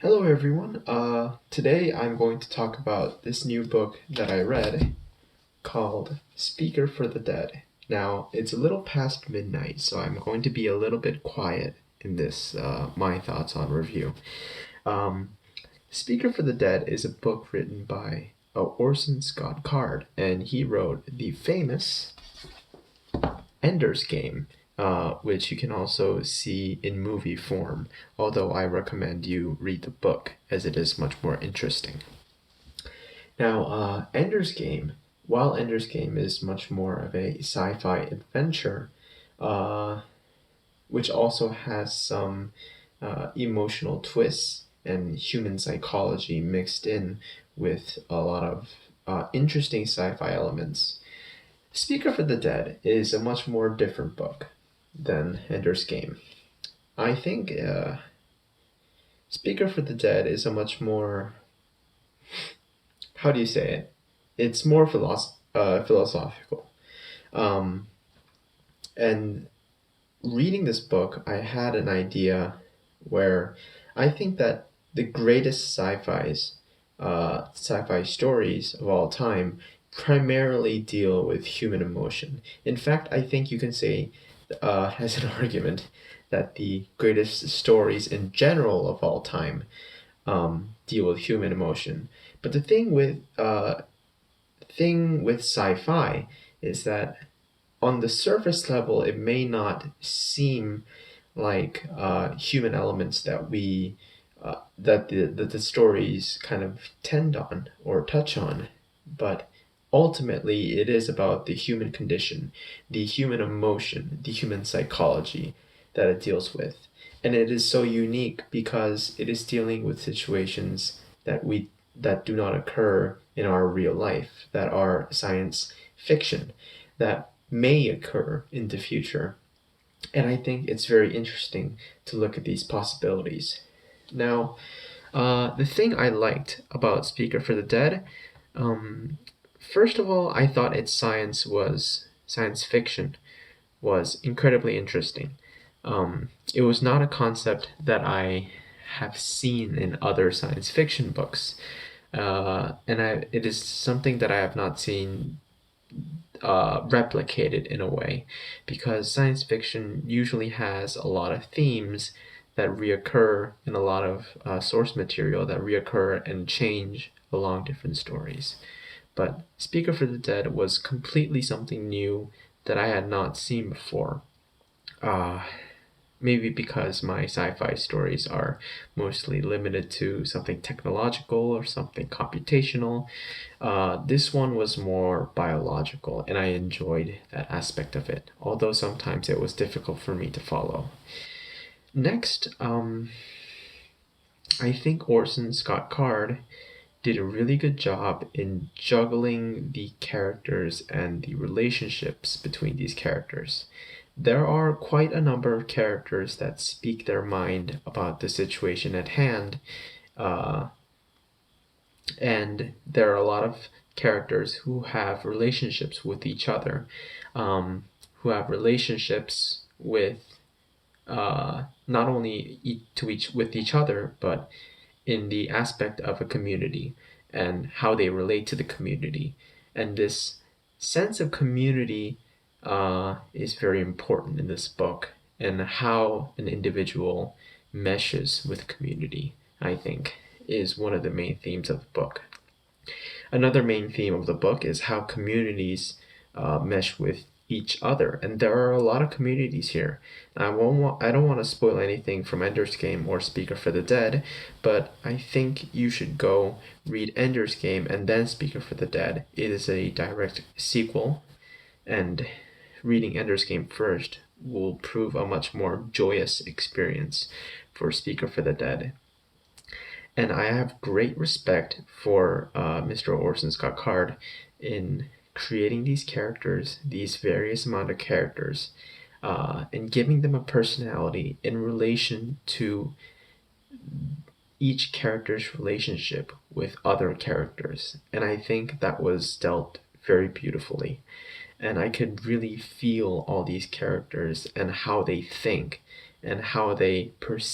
Hello everyone. Today I'm going to talk about this new book that I read called Speaker for the Dead. Now, it's a little past midnight, so I'm going to be a little bit quiet in this my thoughts on review. Um, Speaker for the Dead is a book written by Orson Scott Card, and he wrote the famous Ender's Game, which you can also see in movie form, although I recommend you read the book as it is much more interesting. Now, while Ender's Game is much more of a sci-fi adventure, uh, which also has some emotional twists and human psychology mixed in with a lot of interesting sci-fi elements. Speaker for the Dead is a much more different book than Ender's Game. I think Speaker for the Dead is a much more, how do you say it? It's more philosophical. Um, and reading this book, I had an idea where I think that the greatest sci-fi stories of all time primarily deal with human emotion. In fact, I think you can say, as an argument, that the greatest stories in general of all time deal with human emotion. But the thing with sci-fi is that on the surface level, it may not seem like human elements that the stories kind of tend on or touch on, but ultimately it is about the human condition, the human emotion, the human psychology that it deals with. And it is so unique because it is dealing with situations that do not occur in our real life, that are science fiction, that may occur in the future. And I think it's very interesting to look at these possibilities. Now, the thing I liked about Speaker for the Dead, first of all, I thought its science fiction was incredibly interesting. It was not a concept that I have seen in other science fiction books, it is something that I have not seen replicated in a way, because science fiction usually has a lot of themes that reoccur in a lot of source material that reoccur and change along different stories. But Speaker for the Dead was completely something new that I had not seen before. Maybe because my sci-fi stories are mostly limited to something technological or something computational. This one was more biological, and I enjoyed that aspect of it, although sometimes it was difficult for me to follow. Next, I think Orson Scott Card did a really good job in juggling the characters and the relationships between these characters. There are quite a number of characters that speak their mind about the situation at hand, uh, and there are a lot of characters who have relationships with each other, who have relationships with not only with each other, but in the aspect of a community and how they relate to the community. And this sense of community is very important in this book, and how an individual meshes with community, I think, is one of the main themes of the book. Another main theme of the book is how communities mesh with each other, and there are a lot of communities here. I don't want to spoil anything from Ender's Game or Speaker for the Dead, but I think you should go read Ender's Game and then Speaker for the Dead. It is a direct sequel, and reading Ender's Game first will prove a much more joyous experience for Speaker for the Dead. And I have great respect for Mr. Orson Scott Card in creating these characters, these various amount of characters, and giving them a personality in relation to each character's relationship with other characters. And I think that was dealt very beautifully. And I could really feel all these characters and how they think and how they perceive